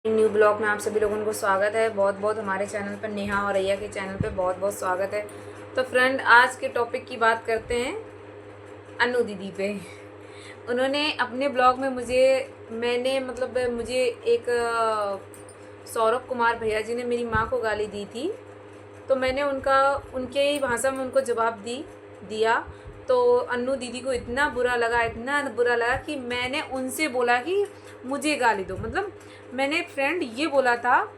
New blog में आप सभी लोगों को स्वागत है। बहुत बहुत हमारे चैनल पर, नेहा और रैया के चैनल पे बहुत बहुत स्वागत है। तो फ्रेंड, आज के टॉपिक की बात करते हैं अनु दीदी पे। उन्होंने अपने ब्लॉग में मुझे एक सौरभ कुमार भैया जी ने मेरी माँ को गाली दी थी, तो मैंने उनके ही भाषा में उनको जवाब दिया। तो अन्नू दीदी को इतना बुरा लगा कि मैंने उनसे बोला कि मुझे गाली दो। मतलब मैंने फ्रेंड ये बोला था,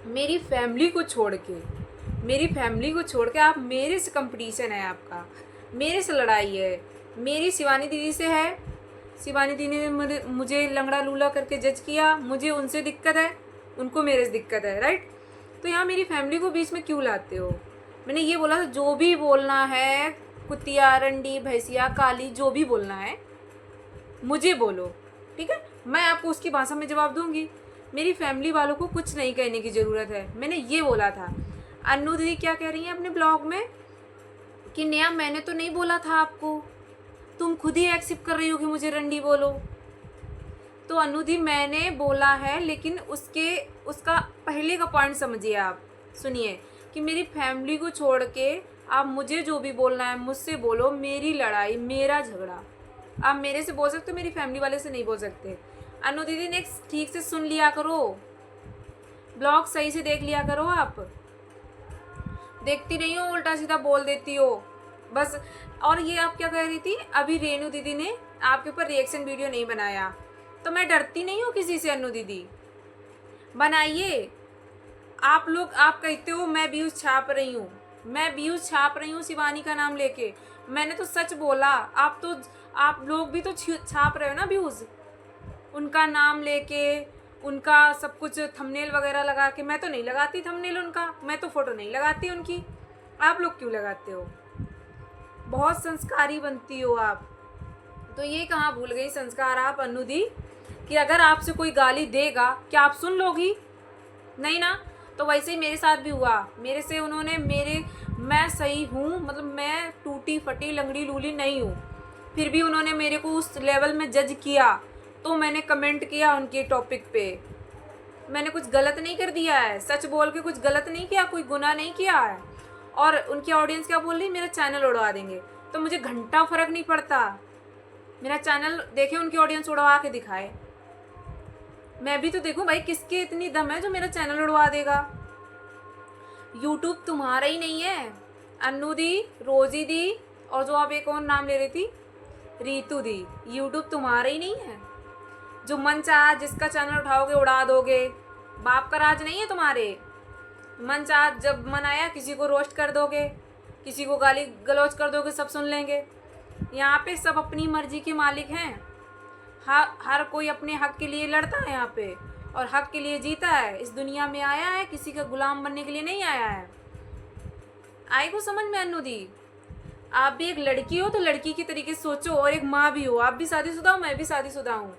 मेरी फैमिली को छोड़ के आप, मेरे से कंपटीशन है आपका, मेरे से लड़ाई है, मेरी शिवानी दीदी से है। शिवानी दीदी ने मुझे लंगड़ा लूला करके जज किया, मुझे उनसे दिक्कत है, उनको मेरे से दिक्कत है, राइट। तो यहाँ मेरी फैमिली को बीच में क्यों लाते हो। मैंने ये बोला था, जो भी बोलना है, कुतिया, रंडी, भैंसिया, काली, जो भी बोलना है मुझे बोलो, ठीक है। मैं आपको उसकी भाषा में जवाब दूंगी। मेरी फैमिली वालों को कुछ नहीं कहने की ज़रूरत है, मैंने ये बोला था। अन्नू दीदी क्या कह रही हैं अपने ब्लॉग में कि नेहा, मैंने तो नहीं बोला था आपको, तुम खुद ही एक्सेप्ट कर रही हो कि मुझे रंडी बोलो। तो अनु दी, मैंने बोला है, लेकिन उसका पहले का पॉइंट समझिए आप, सुनिए कि मेरी फैमिली को छोड़ के आप मुझे जो भी बोलना है मुझसे बोलो। मेरी लड़ाई, मेरा झगड़ा आप मेरे से बोल सकते हो, मेरी फैमिली वाले से नहीं बोल सकते। अनु दीदी ने ठीक से सुन लिया करो, ब्लॉग सही से देख लिया करो। आप देखती नहीं हो, उल्टा सीधा बोल देती हो बस। और ये आप क्या कह रही थी, अभी रेनू दीदी ने आपके ऊपर रिएक्शन वीडियो नहीं बनाया, तो मैं डरती नहीं हूँ किसी से। अनु दीदी, बनाइए। आप लोग, आप कहते हो मैं व्यूज़ छाप रही हूँ, शिवानी का नाम लेके। मैंने तो सच बोला। आप लोग भी तो छाप रहे हो ना व्यूज़, उनका नाम लेके, उनका सब कुछ थंबनेल वगैरह लगा के। मैं तो नहीं लगाती थंबनेल उनका, मैं तो फ़ोटो नहीं लगाती उनकी। आप लोग क्यों लगाते हो। बहुत संस्कारी बनती हो आप। तो ये कहाँ भूल गई संस्कार आप अनु दी, कि अगर आपसे कोई गाली देगा क्या आप सुन लोगी, नहीं ना। तो वैसे ही मेरे साथ भी हुआ, मेरे से उन्होंने मैं सही हूँ, मतलब मैं टूटी फटी लंगड़ी लूली नहीं हूँ, फिर भी उन्होंने मेरे को उस लेवल में जज किया। तो मैंने कमेंट किया उनके टॉपिक पे। मैंने कुछ गलत नहीं कर दिया है, सच बोल के कुछ गलत नहीं किया, कोई गुनाह नहीं किया है। और उनकी ऑडियंस क्या बोल रही, मेरा चैनल उड़वा देंगे। तो मुझे घंटा फर्क नहीं पड़ता, मेरा चैनल देखे, उनकी ऑडियंस उड़वा के दिखाए। मैं भी तो देखूं भाई, किसके इतनी दम है जो मेरा चैनल उड़वा देगा। यूट्यूब तुम्हारा ही नहीं है। अन्नू दी, रोजी दी, और जो आप एक और नाम ले रही थी, रीतू दी, यूट्यूब तुम्हारा ही नहीं है। जो मन चाहा जिसका चैनल उठाओगे उड़ा दोगे। बाप का राज नहीं है तुम्हारे। मन चाहा जब मन आया किसी को रोस्ट कर दोगे, किसी को गाली गलौज कर दोगे, सब सुन लेंगे। यहाँ पे सब अपनी मर्जी के मालिक हैं। हर कोई अपने हक के लिए लड़ता है यहाँ पे, और हक के लिए जीता है। इस दुनिया में आया है, किसी का गुलाम बनने के लिए नहीं आया है। आई को समझ में अनु दी। आप भी एक लड़की हो तो लड़की के तरीके से सोचो, और एक माँ भी हो। आप भी शादीशुदा हो, मैं भी शादीशुदा हूँ।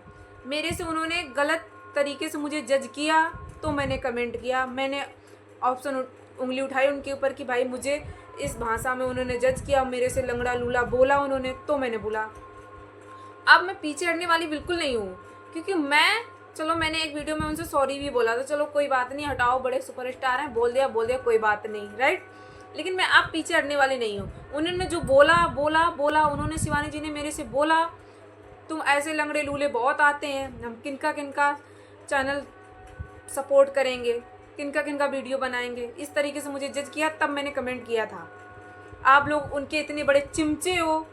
मेरे से उन्होंने गलत तरीके से मुझे जज किया, तो मैंने कमेंट किया, मैंने ऑप्शन उंगली उठाई उनके ऊपर कि भाई मुझे इस भाषा में उन्होंने जज किया, मेरे से लंगड़ा लूला बोला उन्होंने, तो मैंने बोला। अब मैं पीछे हटने वाली बिल्कुल नहीं हूँ, क्योंकि चलो मैंने एक वीडियो में उनसे सॉरी भी बोला था, चलो कोई बात नहीं, हटाओ, बड़े सुपरस्टार हैं, बोल दिया कोई बात नहीं, राइट। लेकिन मैं अब पीछे हटने वाली नहीं हूँ। उन्होंने जो बोला, उन्होंने, शिवानी जी ने मेरे से बोला, तुम ऐसे लंगड़े लूले बहुत आते हैं, हम किनका चैनल सपोर्ट करेंगे, किनका वीडियो बनाएंगे, इस तरीके से मुझे जज किया। तब मैंने कमेंट किया था, आप लोग उनके इतने बड़े चिमचे हो,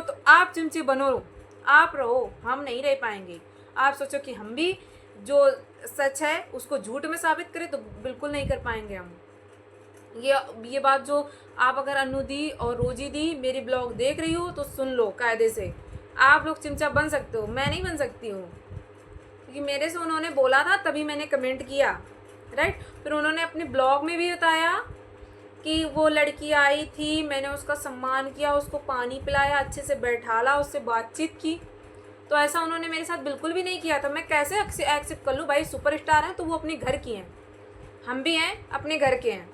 तो आप चिमचे बनो, आप रहो, हम नहीं रह पाएंगे। आप सोचो कि हम भी जो सच है उसको झूठ में साबित करें, तो बिल्कुल नहीं कर पाएंगे हम। ये बात जो आप, अगर अनु दी और रोजी दी मेरी ब्लॉग देख रही हो तो सुन लो कायदे से। आप लोग चिमचा बन सकते हो, मैं नहीं बन सकती हूँ, क्योंकि मेरे से उन्होंने बोला था तभी मैंने कमेंट किया, राइट। फिर उन्होंने अपने ब्लॉग में भी बताया कि वो लड़की आई थी, मैंने उसका सम्मान किया, उसको पानी पिलाया, अच्छे से बैठाला, उससे बातचीत की। तो ऐसा उन्होंने मेरे साथ बिल्कुल भी नहीं किया था। मैं कैसे एक्सेप्ट कर लूँ भाई, सुपरस्टार हैं तो वो अपने घर की हैं, हम भी हैं अपने घर के हैं।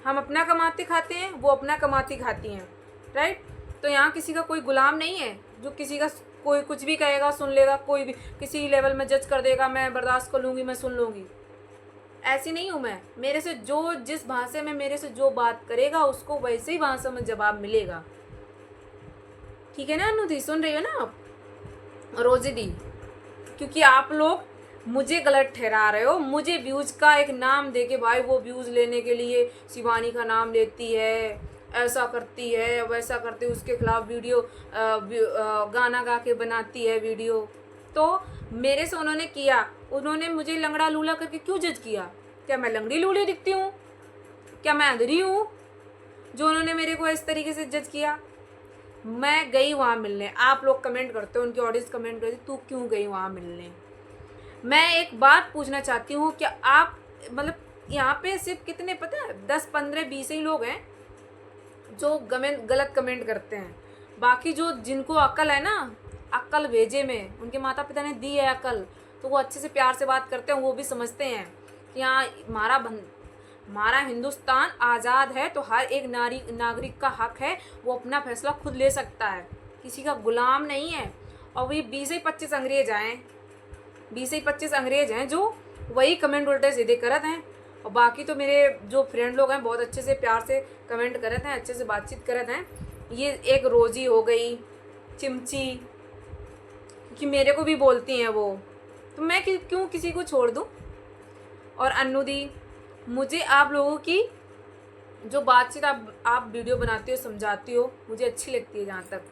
हम अपना कमाते खाते हैं, वो अपना कमाती खाती हैं, राइट। तो यहाँ किसी का कोई गुलाम नहीं है जो किसी का कोई कुछ भी कहेगा सुन लेगा, कोई भी किसी लेवल में जज कर देगा, मैं बर्दाश्त कर लूँगी, मैं सुन लूँगी। ऐसी नहीं हूँ मैं। मेरे से जो जिस भाषा में मेरे से जो बात करेगा उसको वैसे ही भाषा में जवाब मिलेगा। ठीक है ना अनु दी, सुन रही हो ना आप, रोजी दी? क्योंकि आप लोग मुझे गलत ठहरा रहे हो, मुझे व्यूज का एक नाम देके भाई वो व्यूज लेने के लिए शिवानी का नाम लेती है, ऐसा करती है, वैसा करती है, उसके खिलाफ वीडियो गाना गा के बनाती है वीडियो। तो मेरे से उन्होंने किया, उन्होंने मुझे लंगड़ा लूला करके क्यों जज किया? क्या मैं लंगड़ी लूली दिखती हूँ? क्या मैं अंधेरी हूँ जो उन्होंने मेरे को इस तरीके से जज किया? मैं गई वहाँ मिलने। आप लोग कमेंट करते हो, उनकी ऑडियंस कमेंट करती, तू क्यों गई वहाँ मिलने? मैं एक बात पूछना चाहती हूँ, क्या आप मतलब यहाँ पे सिर्फ कितने पता है 10 15 20 ही लोग हैं जो गलत कमेंट करते हैं। बाकी जो जिनको अक्ल है ना, अक्ल भेजे में उनके माता पिता ने दी है अक्ल, तो वो अच्छे से प्यार से बात करते हैं। वो भी समझते हैं कि हाँ हमारा हिंदुस्तान आज़ाद है, तो हर एक नागरिक का हक है वो अपना फैसला खुद ले सकता है, किसी का गुलाम नहीं है। और वही 20 से 25 अंग्रेज आए, 20 से 25 अंग्रेज हैं जो वही कमेंट उल्टे सीधे करत हैं। और बाकी तो मेरे जो फ्रेंड लोग हैं बहुत अच्छे से प्यार से कमेंट करत हैं, अच्छे से बातचीत करत हैं। ये एक रोजी हो गई, चिमची, कि मेरे को भी बोलती हैं वो, तो मैं क्यों किसी को छोड़ दूँ? और अन्नू दी, मुझे आप लोगों की जो बातचीत आप वीडियो बनाती हो, समझाती हो, मुझे अच्छी लगती है जहाँ तक,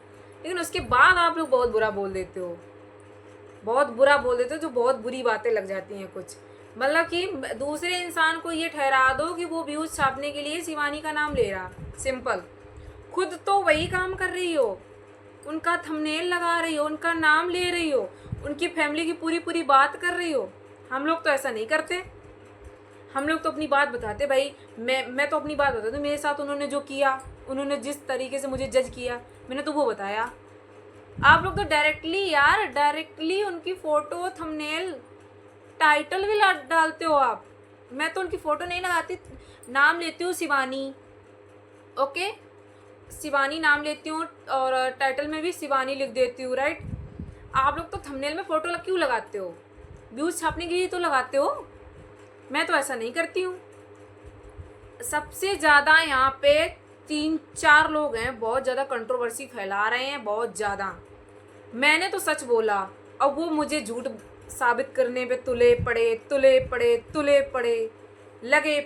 लेकिन उसके बाद आप लोग बहुत बुरा बोल देते हो, बहुत बुरा बोल देते हो, जो बहुत बुरी बातें लग जाती हैं कुछ। मतलब कि दूसरे इंसान को ये ठहरा दो कि वो व्यूज़ छापने के लिए शिवानी का नाम ले रहा, सिंपल। खुद तो वही काम कर रही हो, उनका थंबनेल लगा रही हो, उनका नाम ले रही हो, उनकी फैमिली की पूरी बात कर रही हो। हम लोग तो ऐसा नहीं करते, हम लोग तो अपनी बात बताते। भाई मैं तो अपनी बात बताती हूँ, मेरे साथ उन्होंने जो किया, उन्होंने जिस तरीके से मुझे जज किया, मैंने तो वो बताया। आप लोग तो डायरेक्टली उनकी फ़ोटो, थंबनेल, टाइटल भी डालते हो आप। मैं तो उनकी फ़ोटो नहीं लगाती, नाम लेती हूँ शिवानी, ओके, शिवानी नाम लेती हूँ और टाइटल में भी शिवानी लिख देती हूँ, राइट। आप लोग तो थंबनेल में फ़ोटो क्यों लगाते हो? व्यूज़ छापने के लिए तो लगाते हो, मैं तो ऐसा नहीं करती हूँ। सबसे ज़्यादा यहाँ पे 3-4 लोग हैं, बहुत ज़्यादा कंट्रोवर्सी फैला रहे हैं, बहुत ज़्यादा। मैंने तो सच बोला, अब वो मुझे झूठ साबित करने पे तुले पड़े, लगे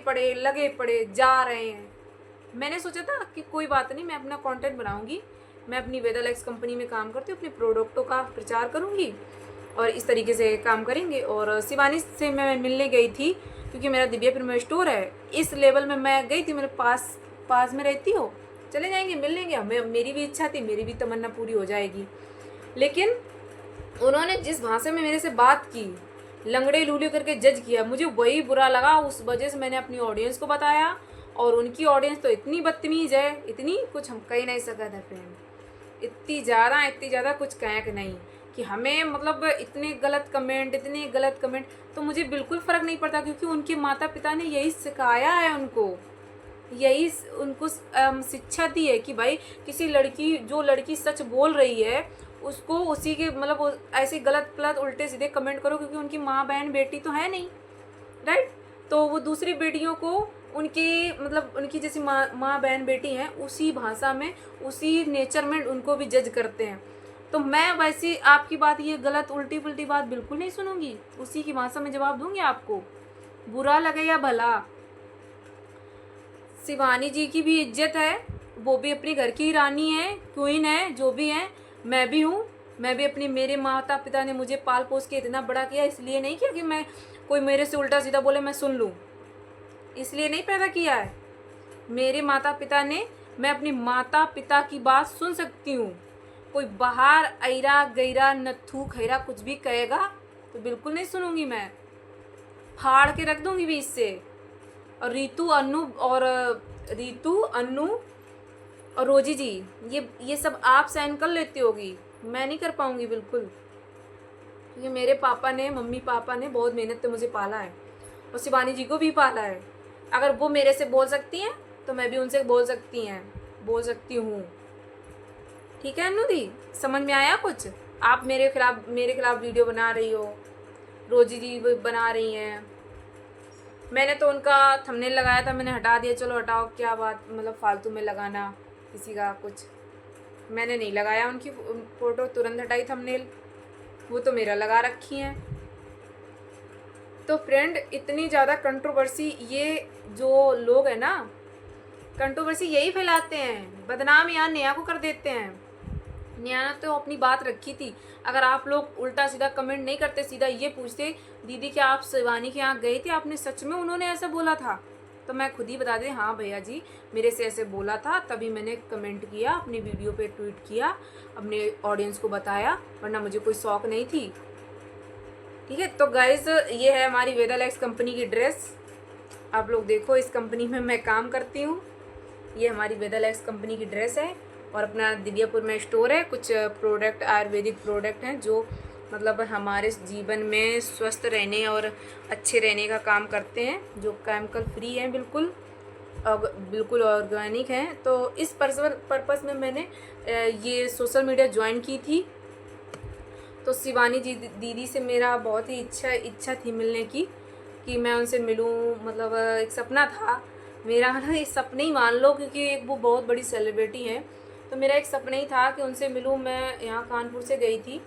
पड़े जा रहे हैं। मैंने सोचा था कि कोई बात नहीं, मैं अपना कंटेंट बनाऊंगी, मैं अपनी वेदालेक्स कंपनी में काम करती हूँ, अपने प्रोडक्टों का प्रचार करूँगी और इस तरीके से काम करेंगे। और शिवानी से मैं मिलने गई थी क्योंकि मेरा दिव्या प्रीमियर स्टोर है, इस लेवल में मैं गई थी, मेरे पास में रहती हो, चले जाएंगे, मिल लेंगे। मेरी भी इच्छा थी, मेरी भी तमन्ना पूरी हो जाएगी। लेकिन उन्होंने जिस भाषा में मेरे से बात की, लंगड़े लूले करके जज किया, मुझे वही बुरा लगा। उस वजह से मैंने अपनी ऑडियंस को बताया, और उनकी ऑडियंस तो इतनी बदतमीज़ है, इतनी कुछ हम कह नहीं सकते थे फ्रेंड, इतनी ज़्यादा कुछ कह के नहीं कि हमें मतलब इतने गलत कमेंट। तो मुझे बिल्कुल फ़र्क नहीं पड़ता, क्योंकि उनके माता पिता ने यही सिखाया है उनको शिक्षा दी है कि भाई जो लड़की सच बोल रही है उसको उसी के मतलब ऐसे गलत उल्टे सीधे कमेंट करो, क्योंकि उनकी माँ बहन बेटी तो है नहीं, राइट। तो वो दूसरी बेटियों को उनकी जैसी माँ बहन बेटी हैं, उसी भाषा में, उसी नेचर में उनको भी जज करते हैं। तो मैं वैसी आपकी बात, ये गलत उल्टी पुल्टी बात बिल्कुल नहीं सुनूंगी, उसी की भाषा में जवाब दूंगी आपको, बुरा लगे या भला। शिवानी जी की भी इज्जत है, वो भी अपने घर की रानी है, क्वीन है, जो भी है। मैं भी हूँ, मैं भी मेरे माता पिता ने मुझे पाल पोस के इतना बड़ा किया, इसलिए नहीं किया कि मैं कोई मेरे से उल्टा सीधा बोले मैं सुन लूँ, इसलिए नहीं पैदा किया है। मेरे माता पिता ने, मैं अपनी माता पिता की बात सुन सकती हूँ। कोई बाहर ऐरा गैरा नत्थू खैरा कुछ भी कहेगा तो बिल्कुल नहीं सुनूंगी, मैं फाड़ के रख दूंगी बीच से। और रीतू अन्नू और रोजी जी, ये सब आप सहन कर लेती होगी, मैं नहीं कर पाऊंगी बिल्कुल, क्योंकि मेरे मम्मी पापा ने बहुत मेहनत से मुझे पाला है, और शिवानी जी को भी पाला है। अगर वो मेरे से बोल सकती हैं तो मैं भी उनसे बोल सकती हूँ। ठीक है अन्नू दी, समझ में आया कुछ? आप मेरे खिलाफ वीडियो बना रही हो, रोजी जी बना रही हैं। मैंने तो उनका थंबनेल लगाया था, मैंने हटा दिया, चलो हटाओ, क्या बात, मतलब फालतू में लगाना किसी का कुछ। मैंने नहीं लगाया उनकी फ़ोटो, तुरंत हटाई थंबनेल, वो तो मेरा लगा रखी हैं। तो फ्रेंड, इतनी ज़्यादा कंट्रोवर्सी, ये जो लोग हैं ना, कंट्रोवर्सी यही फैलाते हैं, बदनाम यहाँ नेहा को कर देते हैं। नेहा ने तो अपनी बात रखी थी। अगर आप लोग उल्टा सीधा कमेंट नहीं करते, सीधा ये पूछते दीदी क्या आप शिवानी के यहाँ गई थी, आपने सच में उन्होंने ऐसा बोला था, तो मैं खुद ही बता दें हाँ भैया जी मेरे से ऐसे बोला था, तभी मैंने कमेंट किया, अपनी वीडियो पे ट्वीट किया, अपने ऑडियंस को बताया, वरना मुझे कोई शौक नहीं थी। ठीक है, तो गाइज ये है हमारी वेदालैक्स कंपनी की ड्रेस। आप लोग देखो, इस कंपनी में मैं काम करती हूँ। ये हमारी वेदालैक्स कंपनी की ड्रेस है और अपना दिव्यापुर में स्टोर है। कुछ प्रोडक्ट आयुर्वेदिक प्रोडक्ट हैं जो मतलब हमारे जीवन में स्वस्थ रहने और अच्छे रहने का काम करते हैं, जो केमिकल फ्री हैं, बिल्कुल ऑर्गेनिक हैं। तो इस पर्पस में मैंने ये सोशल मीडिया ज्वाइन की थी। तो शिवानी जी दीदी से मेरा बहुत ही इच्छा थी मिलने की, कि मैं उनसे मिलूं, मतलब एक सपना था मेरा ना, एक सपने ही मान लो, क्योंकि एक वो बहुत बड़ी सेलिब्रिटी हैं, तो मेरा एक सपना ही था कि उनसे मिलूं। मैं यहाँ कानपुर से गई थी,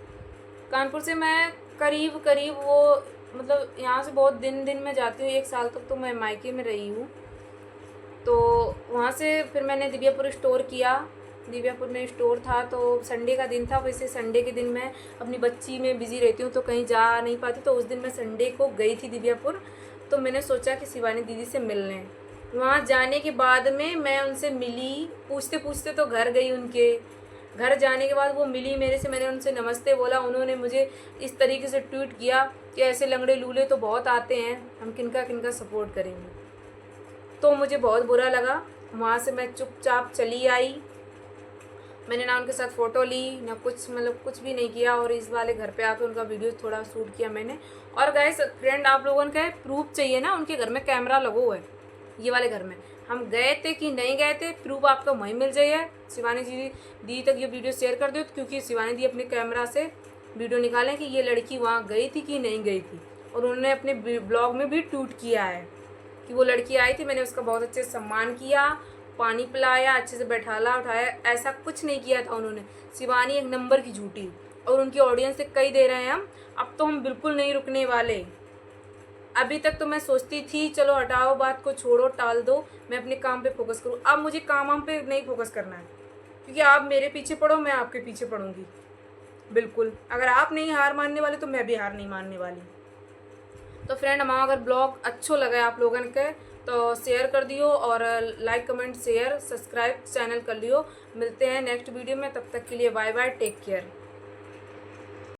कानपुर से मैं करीब वो मतलब यहाँ से बहुत दिन में जाती हूँ, 1 साल तक तो मैं मायके में रही हूँ। तो वहाँ से फिर मैंने दिव्यापुर स्टोर किया, दिव्यापुर में स्टोर था, तो संडे का दिन था। वैसे संडे के दिन मैं अपनी बच्ची में बिज़ी रहती हूँ, तो कहीं जा नहीं पाती, तो उस दिन मैं संडे को गई थी दिव्यापुर। तो मैंने सोचा कि शिवानी दीदी से मिल लें। वहाँ जाने के बाद में मैं उनसे मिली, पूछते पूछते तो घर गई उनके। घर जाने के बाद वो मिली मेरे से, मैंने उनसे नमस्ते बोला, उन्होंने मुझे इस तरीके से ट्वीट किया कि ऐसे लंगड़े लूले तो बहुत आते हैं, हम किनका सपोर्ट करेंगे। तो मुझे बहुत बुरा लगा। वहाँ से मैं चुपचाप चली आई, मैंने ना उनके साथ फ़ोटो ली, ना कुछ, मतलब कुछ भी नहीं किया। और इस वाले घर पे आकर उनका वीडियो थोड़ा शूट किया मैंने। और गाइस फ्रेंड, आप लोगों का प्रूफ चाहिए ना, उनके घर में कैमरा लगा हुआ है, ये वाले घर में। हम गए थे कि नहीं गए थे, प्रूफ आपको वहीं मिल जाइए। शिवानी दी तक ये वीडियो शेयर कर दो, क्योंकि शिवानी दी अपने कैमरा से वीडियो निकालें कि ये लड़की वहाँ गई थी कि नहीं गई थी। और उन्होंने अपने ब्लॉग में भी ट्वीट किया है कि वो लड़की आई थी, मैंने उसका बहुत अच्छे से सम्मान किया, पानी पिलाया, अच्छे से बैठाला उठाया, ऐसा कुछ नहीं किया था उन्होंने। शिवानी एक नंबर की झूठी, और उनकी ऑडियंस से कई दे रहे हैं हम। अब तो हम बिल्कुल नहीं रुकने वाले। अभी तक तो मैं सोचती थी चलो हटाओ, बात को छोड़ो, टाल दो, मैं अपने काम पे फोकस करूँ। अब मुझे काम पे नहीं फोकस करना है, क्योंकि आप मेरे पीछे पड़ो, मैं आपके पीछे पड़ूंगी। बिल्कुल, अगर आप नहीं हार मानने वाले तो मैं भी हार नहीं मानने वाली। तो फ्रेंड, हमारा अगर ब्लॉग अच्छो लगा आप लोगों के तो शेयर कर दियो, और like comment share subscribe channel कर लियो। मिलते हैं नेक्स्ट वीडियो में, तब तक के लिए बाय बाय, टेक केयर।